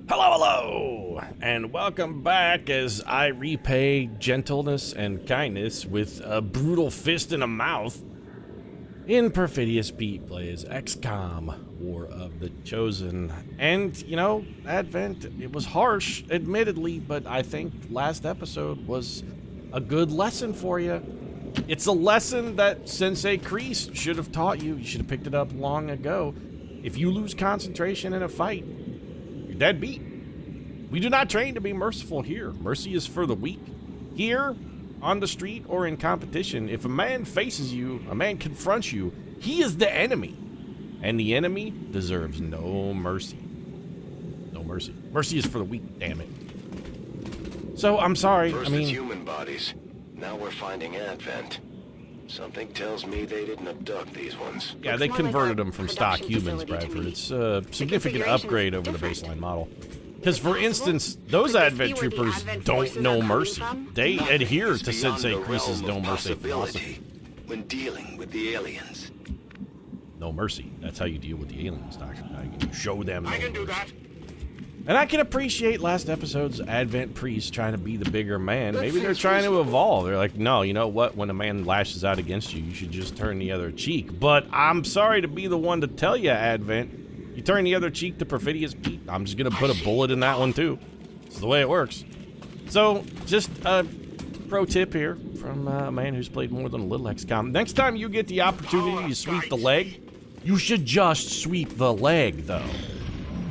Hello, hello, and welcome back as I repay gentleness and kindness with a brutal fist and a mouth in Perfidious Pete Plays XCOM, War of the Chosen. And, you know, Advent, it was harsh, admittedly, but I think last episode was a good lesson for you. It's a lesson that Sensei Kreese should have taught you. You should have picked it up long ago. If you lose concentration in a fight, you're dead beat. We do not train to be merciful here. Mercy is for the weak. Here, on the street, or in competition, if a man faces you, a man confronts you, he is the enemy. And the enemy deserves no mercy. No mercy. Mercy is for the weak, damn it. So, I'm sorry, First it's human bodies. Now we're finding Advent. Something tells me they didn't abduct these ones. Yeah, they converted them from stock humans, Bradford. It's a significant upgrade over the baseline model. Because, for instance, those Advent troopers don't know mercy. They adhere to Sensei Kreese's no mercy philosophy. When dealing with the aliens. No mercy. That's how you deal with the aliens, Doctor. You show them no mercy. I can do that. And I can appreciate last episode's Advent priest trying to be the bigger man. Maybe they're trying to evolve. They're like, no, you know what? When a man lashes out against you, you should just turn the other cheek. But I'm sorry to be the one to tell you, Advent. You turn the other cheek to Perfidious Pete, I'm just going to put a bullet in that one, too. It's the way it works. So, just a pro tip here from a man who's played more than a little XCOM. Next time you get the opportunity to sweep the leg, you should just sweep the leg, though.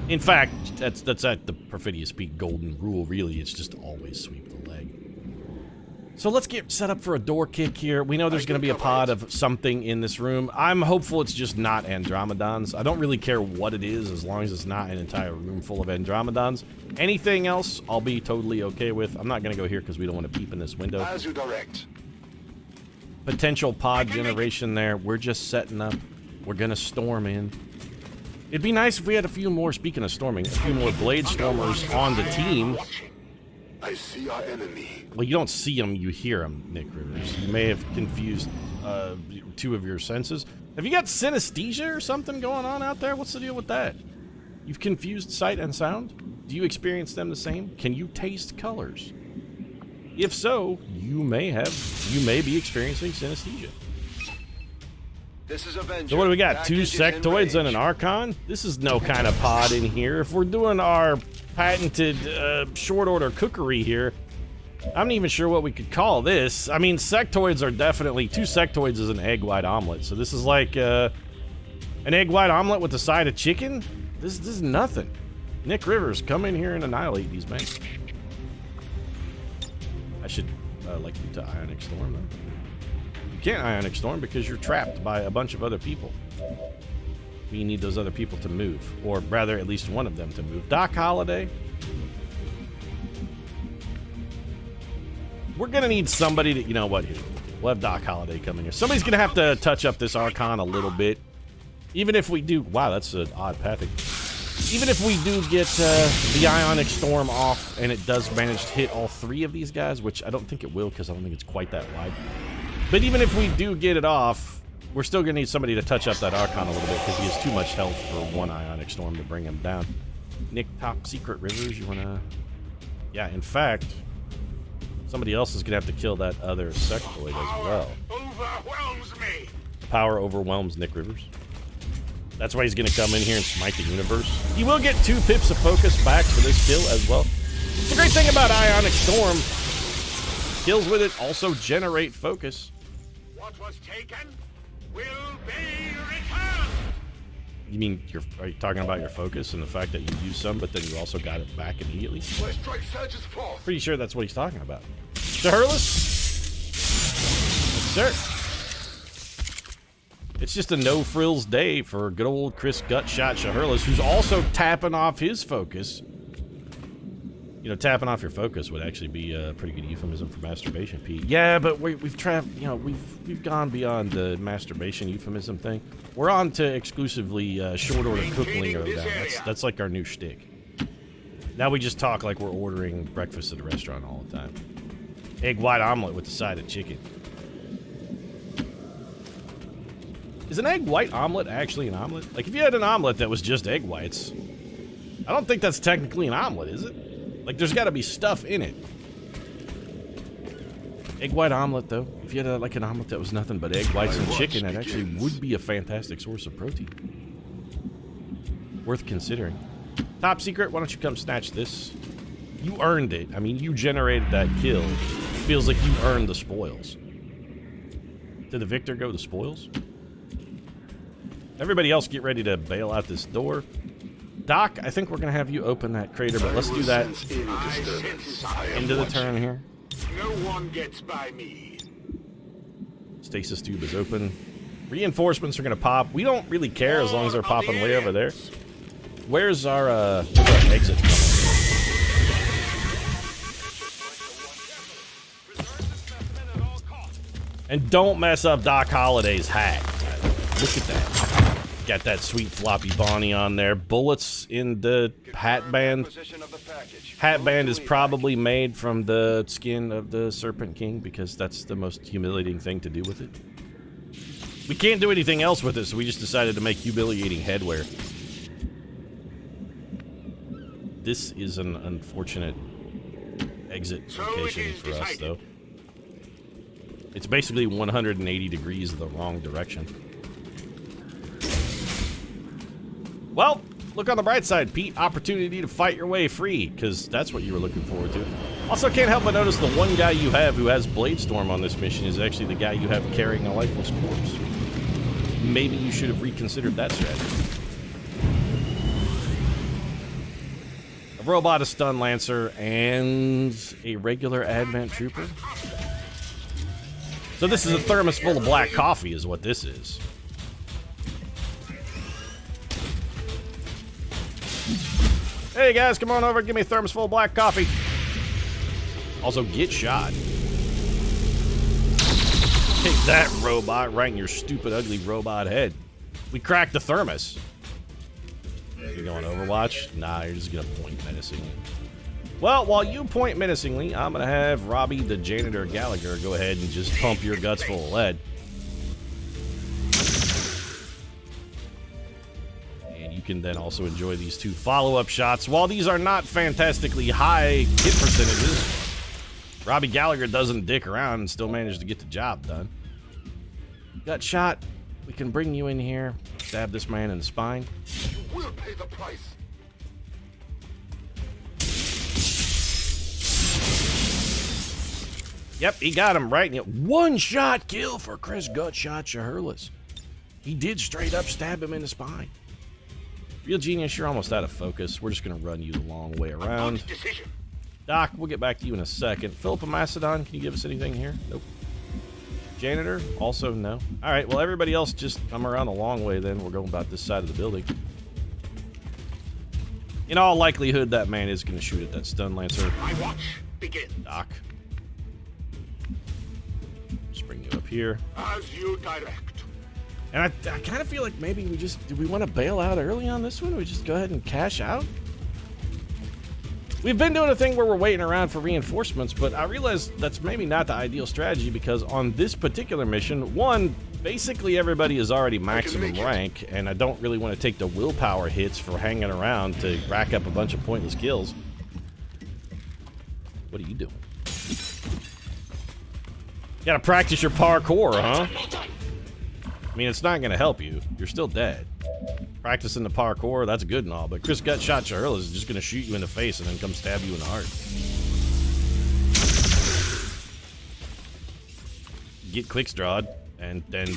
In fact, that's at the Perfidious Pete golden rule, really. It's just always sweep the leg. So let's get set up for a door kick here. We know there's going to be a pod of something in this room. I'm hopeful it's just not Andromedons. I don't really care what it is as long as it's not an entire room full of Andromedons. Anything else, I'll be totally okay with. I'm not going to go here because we don't want to peep in this window. As you direct. Potential pod generation there. We're just setting up. We're going to storm in. It'd be nice if we had a few more, speaking of storming, a few more Blade Stormers on the team. I see our enemy. Well, you don't see them, you hear them, Nick Rivers. You may have confused two of your senses. Have you got synesthesia or something going on out there? What's the deal with that? You've confused sight and sound? Do you experience them the same? Can you taste colors? If so, you may be experiencing synesthesia. This is Avenger. So what do we got? Two sectoids and an Archon? This is no kind of pod in here. If we're doing our patented short order cookery here, I'm not even sure what we could call this. I mean, sectoids are definitely... Two sectoids is an egg white omelet. So this is like an egg white omelet with a side of chicken? This is nothing. Nick Rivers, come in here and annihilate these men. I should like you to Ionic Storm, though. You can't Ionic Storm because you're trapped by a bunch of other people. We need those other people to move, or rather, at least one of them to move. Doc Holliday. We're gonna need somebody to, you know what? Here, we'll have Doc Holliday come in here. Somebody's gonna have to touch up this Archon a little bit. Even if we do, wow, that's an odd pathing. Even if we do get the Ionic Storm off, and it does manage to hit all three of these guys, which I don't think it will, because I don't think it's quite that wide. But even if we do get it off, we're still going to need somebody to touch up that Archon a little bit because he has too much health for one Ionic Storm to bring him down. Nick, Top Secret Rivers, you want to... Yeah, in fact, somebody else is going to have to kill that other sectoid as well. Overwhelms me. Power overwhelms Nick Rivers. That's why he's going to come in here and smite the universe. He will get 2 pips of focus back for this kill as well. The great thing about Ionic Storm, kills with it also generate focus. What was taken will be returned. You mean, are you talking about your focus and the fact that you used some, but then you also got it back immediately? Pretty sure that's what he's talking about. Shaherless? Sir. It's just a no-frills day for good old Chris Gutshot Shaherless, who's also tapping off his focus. You know, tapping off your focus would actually be a pretty good euphemism for masturbation, Pete. Yeah, but we've gone beyond the masturbation euphemism thing. We're on to exclusively short order cooking now. That's like our new shtick. Now we just talk like we're ordering breakfast at a restaurant all the time. Egg white omelet with a side of chicken. Is an egg white omelet actually an omelet? Like, if you had an omelet that was just egg whites, I don't think that's technically an omelet, is it? Like, there's got to be stuff in it. Egg white omelet, though. If you had like an omelet that was nothing but egg whites and chicken, it actually would be a fantastic source of protein. Worth considering. Top secret, why don't you come snatch this? You earned it. I mean, you generated that kill. It feels like you earned the spoils. Did the victor go the spoils? Everybody else get ready to bail out this door. Doc, I think we're going to have you open that crater, but let's do that into the turn here. No one gets by me. Stasis tube is open. Reinforcements are going to pop. We don't really care as long as they're popping way over there. Where's our exit? And don't mess up Doc Holliday's hat. Look at that. Got that sweet floppy Bonnie on there. Bullets in the hat band. Hat band is probably made from the skin of the Serpent King because that's the most humiliating thing to do with it. We can't do anything else with it, so we just decided to make humiliating headwear. This is an unfortunate exit location for us, though. It's basically 180 degrees the wrong direction. Well, look on the bright side, Pete. Opportunity to fight your way free, because that's what you were looking forward to. Also, can't help but notice the one guy you have who has Bladestorm on this mission is actually the guy you have carrying a lifeless corpse. Maybe you should have reconsidered that strategy. A robot, a stun lancer, and a regular Advent trooper. So this is a thermos full of black coffee is what this is. Hey guys, come on over and give me a thermos full of black coffee. Also, get shot. Take that, robot, right in your stupid, ugly robot head. We cracked the thermos. You going Overwatch? Nah, you're just gonna point menacingly. Well, while you point menacingly, I'm gonna have Robbie the Janitor Gallagher go ahead and just pump your guts full of lead. And you can then also enjoy these two follow-up shots. While these are not fantastically high hit percentages, Robbie Gallagher doesn't dick around and still managed to get the job done. Got shot. We can bring you in here, stab this man in the spine. You will pay the price. Yep, he got him right. One-shot kill for Chris Gutshot Shaherlis. He did straight up stab him in the spine. Real genius, you're almost out of focus. We're just going to run you the long way around. Doc, we'll get back to you in a second. Philippa Macedon, can you give us anything here? Nope. Janitor? Also no. All right, well, everybody else just come around the long way then. We're going about this side of the building. In all likelihood, that man is going to shoot at that stun lancer. My watch begins. Doc. Just bring you up here. As you direct. And I kind of feel like maybe do we want to bail out early on this one? We just go ahead and cash out? We've been doing a thing where we're waiting around for reinforcements, but I realize that's maybe not the ideal strategy because on this particular mission, one, basically everybody is already maximum rank, and I don't really want to take the willpower hits for hanging around to rack up a bunch of pointless kills. What are you doing? You gotta practice your parkour, huh? I mean, it's not gonna help you. You're still dead. Practicing the parkour, that's good and all, but Chris Gutshot Shaherlis is just gonna shoot you in the face and then come stab you in the heart. Get clickstrawed, and then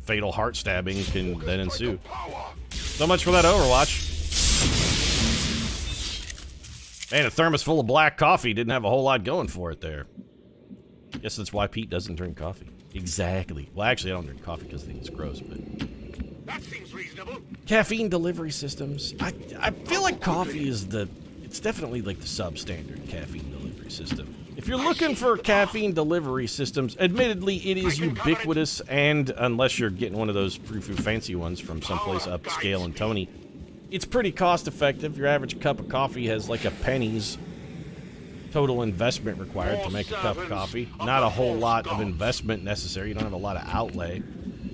fatal heart stabbing can then ensue. So much for that Overwatch. Man, a thermos full of black coffee didn't have a whole lot going for it there. Guess that's why Pete doesn't drink coffee. Exactly. Well, actually, I don't drink coffee because I think it's gross, but... That seems reasonable. Caffeine delivery systems. I feel like coffee is it's definitely like the substandard caffeine delivery system. If you're looking for caffeine delivery systems, admittedly, it is ubiquitous, and unless you're getting one of those frou-frou fancy ones from someplace upscale in Tony, it's pretty cost-effective. Your average cup of coffee has like a penny's total investment required to make a cup of coffee. Not a whole lot of investment necessary. You don't have a lot of outlay.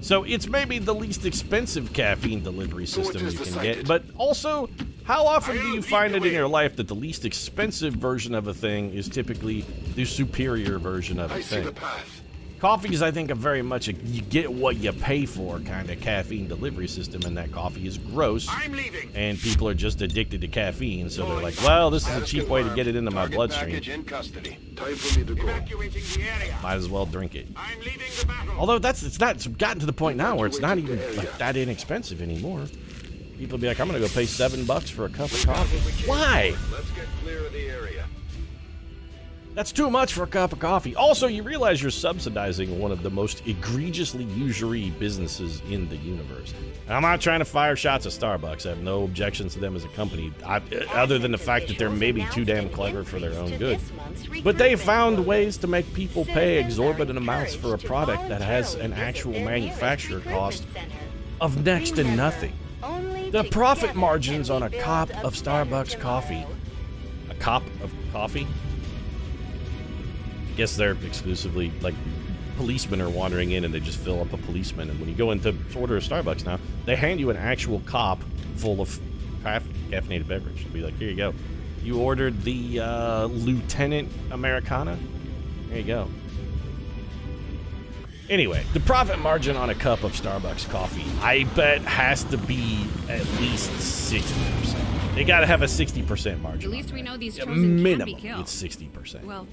So it's maybe the least expensive caffeine delivery system you can get, but also How often do you find it in your life that the least expensive version of a thing is typically the superior version of a I see thing? the path. Coffee is, I think, a very much a you get what you pay for kind of caffeine delivery system, and that coffee is gross. I'm leaving. And people are just addicted to caffeine, so they're like, well, this is a cheap way to get it into my Target bloodstream. package in custody. Time for me to go. Evacuating the area. Might as well drink it. I'm leaving the battle. Although it's gotten to the point now where it's not even like that inexpensive anymore. People be like, I'm gonna go pay $7 for a cup of coffee. Why? Let's get clear of the area. That's too much for a cup of coffee. Also, you realize you're subsidizing one of the most egregiously usury businesses in the universe. And I'm not trying to fire shots at Starbucks. I have no objections to them as a company, other than the fact that they're maybe too damn clever for their own good. But they found ways to make people pay exorbitant amounts for a product that has an actual manufacturer cost of next to nothing. The profit margins on a cup of Starbucks coffee. A cup of coffee? I guess they're exclusively, like, policemen are wandering in and they just fill up a policeman. And when you go in to order a Starbucks now, they hand you an actual cup full of caffeinated beverage. They'll be like, here you go. You ordered the Lieutenant Americana? There you go. Anyway, the profit margin on a cup of Starbucks coffee, I bet, has to be at least 60%. They gotta have a 60% margin. At least we know these At chosen can be minimum, killed. it's 60%. Well,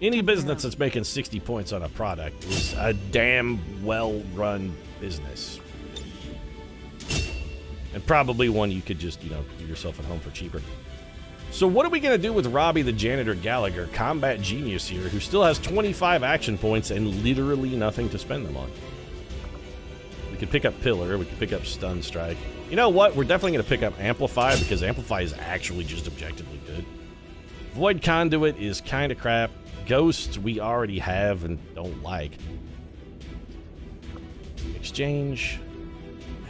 Any business that's making 60 points on a product is a damn well-run business. And probably one you could just, do yourself at home for cheaper. So what are we going to do with Robbie the Janitor Gallagher, combat genius here, who still has 25 action points and literally nothing to spend them on? We could pick up Pillar, we could pick up Stun Strike. You know what? We're definitely going to pick up Amplify, because Amplify is actually just objectively good. Void Conduit is kind of crap. Ghosts we already have and don't like. Exchange.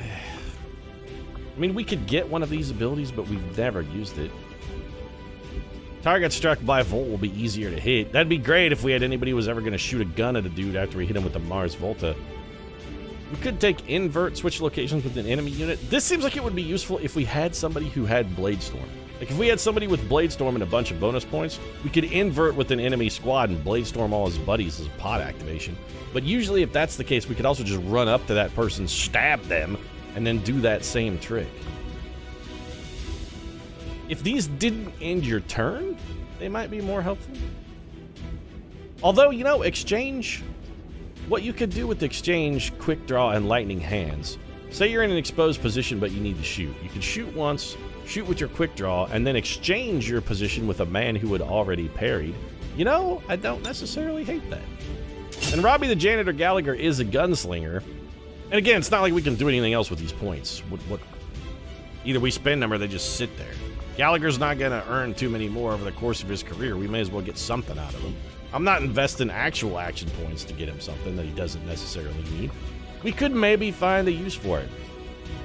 I mean, we could get one of these abilities, but we've never used it. Target struck by Volt will be easier to hit. That'd be great if we had anybody who was ever going to shoot a gun at a dude after we hit him with the Mars Volta. We could take invert, switch locations with an enemy unit. This seems like it would be useful if we had somebody who had Bladestorm. Like, if we had somebody with Bladestorm and a bunch of bonus points, we could invert with an enemy squad and Bladestorm all his buddies as a pod activation. But usually, if that's the case, we could also just run up to that person, stab them, and then do that same trick. If these didn't end your turn, they might be more helpful. Although, Exchange, what you could do with Exchange, Quick Draw, and Lightning Hands. Say you're in an exposed position, but you need to shoot. You could shoot once, shoot with your Quick Draw, and then exchange your position with a man who had already parried. I don't necessarily hate that. And Robbie the Janitor Gallagher is a gunslinger. And again, it's not like we can do anything else with these points. Either we spend them or they just sit there. Gallagher's not going to earn too many more over the course of his career. We may as well get something out of him. I'm not investing actual action points to get him something that he doesn't necessarily need. We could maybe find a use for it.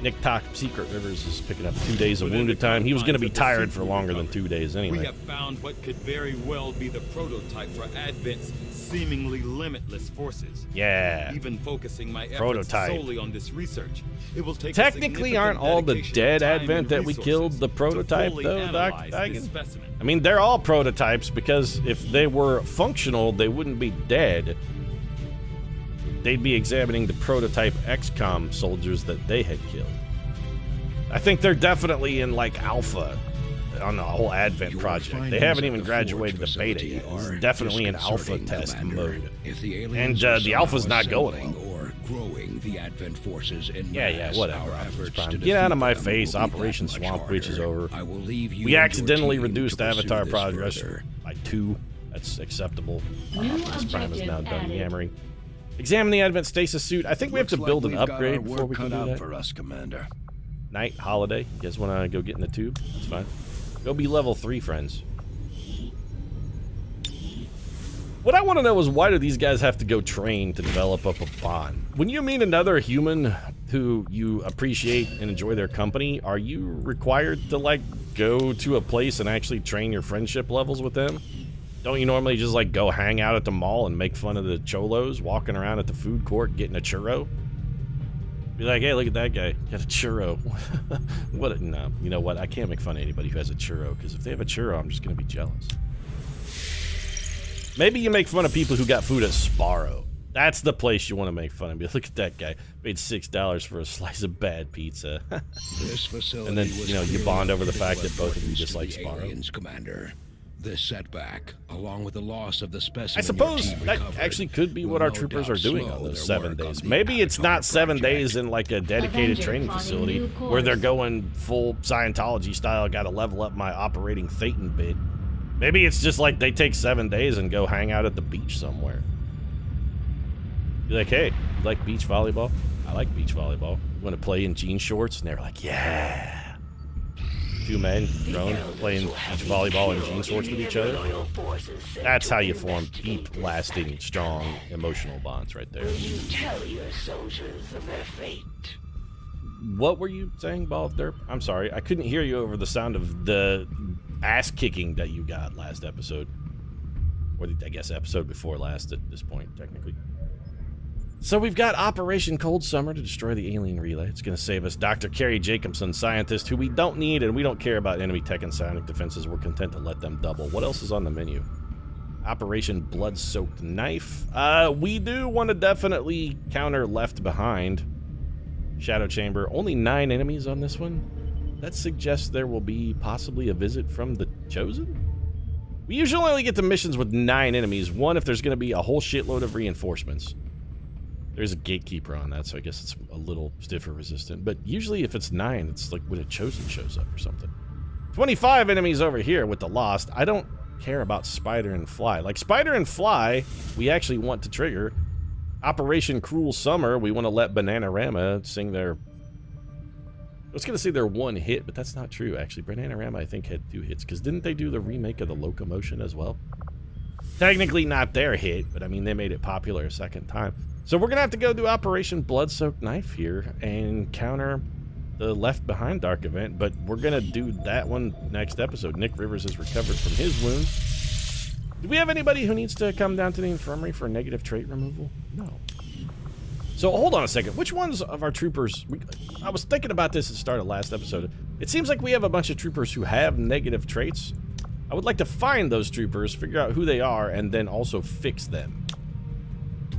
Nick Top Secret Rivers is picking up 2 days of wounded time. He was going to be tired for longer than 2 days anyway. We have found what could very well be the prototype for Advent's seemingly limitless forces. Yeah. Even focusing my efforts Prototype. solely on this research, it will take Technically, aren't all the dead Advent that we killed the prototype, though, Dr. Digan? I mean, they're all prototypes, because if they were functional, they wouldn't be dead. They'd be examining the prototype XCOM soldiers that they had killed. I think they're definitely in, alpha on the whole Advent project. They haven't even graduated the beta yet. It's definitely in alpha test mode. And the alpha's not going well. Or growing the Advent forces in Yeah, whatever. Optimus Prime. Get out of my face. Operation Swamp Witch is over. I will leave you We accidentally and your team reduced to pursue Avatar this progress further. by 2. That's acceptable. New Optimus Prime is now objective done added. yammering. Examine the Advent stasis suit. I think we have to build an upgrade before we can do that. for us, Commander. Night, holiday. You guys want to go get in the tube? That's fine. Go be level 3, friends. What I want to know is, why do these guys have to go train to develop up a bond? When you meet another human who you appreciate and enjoy their company, are you required to, go to a place and actually train your friendship levels with them? Don't you normally just, go hang out at the mall and make fun of the cholos walking around at the food court getting a churro? Be like, hey, look at that guy. Got a churro. No, you know what? I can't make fun of anybody who has a churro, because if they have a churro, I'm just going to be jealous. Maybe you make fun of people who got food at Sparrow. That's the place you want to make fun of. Be like, look at that guy. Paid $6 for a slice of bad pizza. This facility and then, you know, you bond over the fact that both of you importance to dislike the Sparrow. aliens, Commander. This setback, along with the loss of the specimen I suppose your team that recovered, actually could be will what our no troopers doubt are doing slow on those their 7 work on days. the Maybe it's Avatar not 7 project. days in like a dedicated Avenger training finding facility new where they're course. going full Scientology style, gotta level up my operating Thetan bit. Maybe it's just like they take 7 days and go hang out at the beach somewhere. Be like, hey, you like beach volleyball? I like beach volleyball. You want to play in jean shorts? And they're like, yeah. 2 men grown playing beach volleyball in jean shorts with each other. That's how you form deep, lasting, strong, emotional bonds right there. You tell your soldiers of their fate. What were you saying, Ball of Derp? I'm sorry. I couldn't hear you over the sound of the ass kicking that you got last episode. Or I guess episode before last at this point, technically. So we've got Operation Cold Summer to destroy the alien relay. It's going to save us Dr. Carrie Jacobson, scientist who we don't need, and we don't care about enemy tech and psionic defenses. We're content to let them double. What else is on the menu? Operation Blood-Soaked Knife. We do want to definitely counter Left Behind. Shadow Chamber. Only 9 enemies on this one. That suggests there will be possibly a visit from the Chosen? We usually only get to missions with 9 enemies. One if there's going to be a whole shitload of reinforcements. There's a gatekeeper on that, so I guess it's a little stiffer resistant. But usually if it's 9, it's like when a Chosen shows up or something. 25 enemies over here with the Lost. I don't care about Spider and Fly. Like Spider and Fly, we actually want to trigger. Operation Cruel Summer, we want to let Bananarama sing their... I was going to say their 1 hit, but that's not true, actually. Bananarama, I think, had 2 hits, because didn't they do the remake of the Locomotion as well? Technically not their hit, but I mean, they made it popular a second time. So we're going to have to go do Operation Blood-Soaked Knife here and counter the Left Behind Dark event, but we're going to do that one next episode. Nick Rivers has recovered from his wounds. Do we have anybody who needs to come down to the infirmary for negative trait removal? No. So hold on a second. Which ones of our troopers... I was thinking about this at the start of last episode. It seems like we have a bunch of troopers who have negative traits. I would like to find those troopers, figure out who they are, and then also fix them.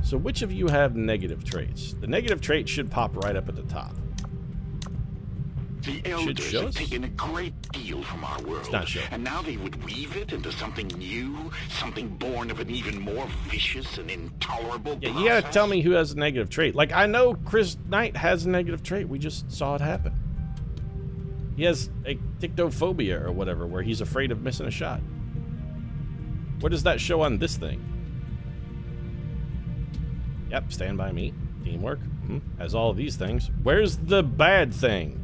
So which of you have negative traits? The negative trait should pop right up at the top. The elders have taken a great deal from our world, and now they would weave it into something new, something born of an even more vicious and intolerable Yeah, process. you gotta tell me who has a negative trait. Like, I know Chris Knight has a negative trait. We just saw it happen. He has a tictophobia or whatever, where he's afraid of missing a shot. Where does that show on this thing? Yep, stand by me. Teamwork. Has all of these things. Where's the bad thing?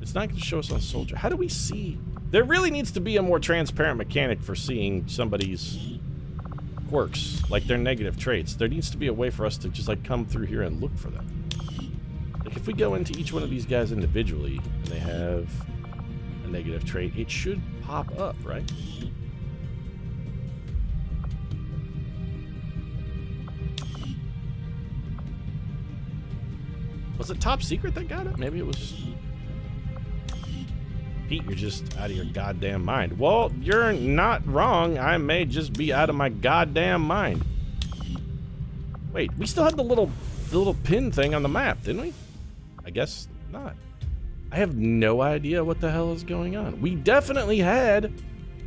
It's not going to show us on Soldier. How do we see? There really needs to be a more transparent mechanic for seeing somebody's quirks, like their negative traits. There needs to be a way for us to just like come through here and look for them. Like if we go into each one of these guys individually and they have a negative trait, it should pop up, right? Was it Top Secret that got it? Maybe it was... Pete, you're just out of your goddamn mind. Well, you're not wrong. I may just be out of my goddamn mind. Wait, we still had the little pin thing on the map, didn't we? I guess not. I have no idea what the hell is going on. We definitely had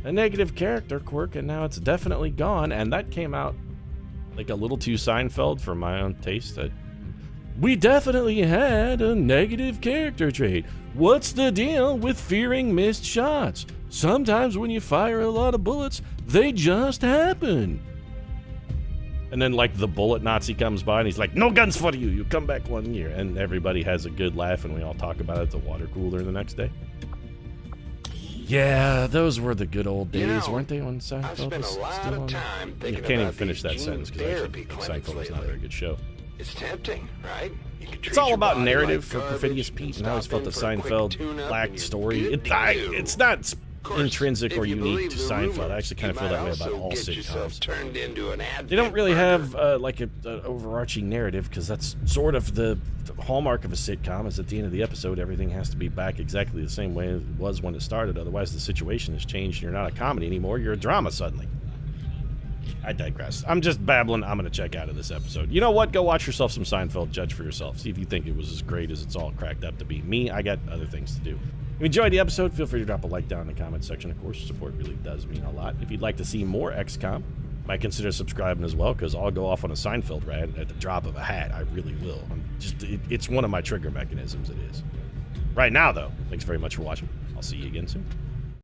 a negative character quirk, and now it's definitely gone, and that came out like a little too Seinfeld for my own taste. We definitely had a negative character trait. What's the deal with fearing missed shots? Sometimes when you fire a lot of bullets, they just happen. And then like the bullet Nazi comes by and he's like, no guns for you, you come back 1 year. And everybody has a good laugh and we all talk about it at the water cooler the next day. Yeah, those were the good old days, weren't they, when Seinfeld I've spent was a lot still of on? time You thinking can't even about finish these that sentence gene because therapy Seinfeld clinics was not a lately. very good show. It's tempting, right? You could It's treat all your about body narrative like for garbage, Perfidious Pete, and I always stop felt in the for a quick Seinfeld tune-up, lacked and you're story. good to go. It's not intrinsic or unique to Seinfeld. I actually kind of feel that way about all sitcoms. They don't really have like an overarching narrative, because that's sort of the hallmark of a sitcom, is at the end of the episode everything has to be back exactly the same way it was when it started. Otherwise the situation has changed and you're not a comedy anymore, you're a drama suddenly. I digress. I'm just babbling. I'm going to check out of this episode. You know what? Go watch yourself some Seinfeld. Judge for yourself. See if you think it was as great as it's all cracked up to be. Me, I got other things to do. If you enjoyed the episode, feel free to drop a like down in the comment section. Of course, support really does mean a lot. If you'd like to see more XCOM, might consider subscribing as well, because I'll go off on a Seinfeld rant at the drop of a hat. I really will. It's one of my trigger mechanisms, it is. Right now, though, thanks very much for watching. I'll see you again soon.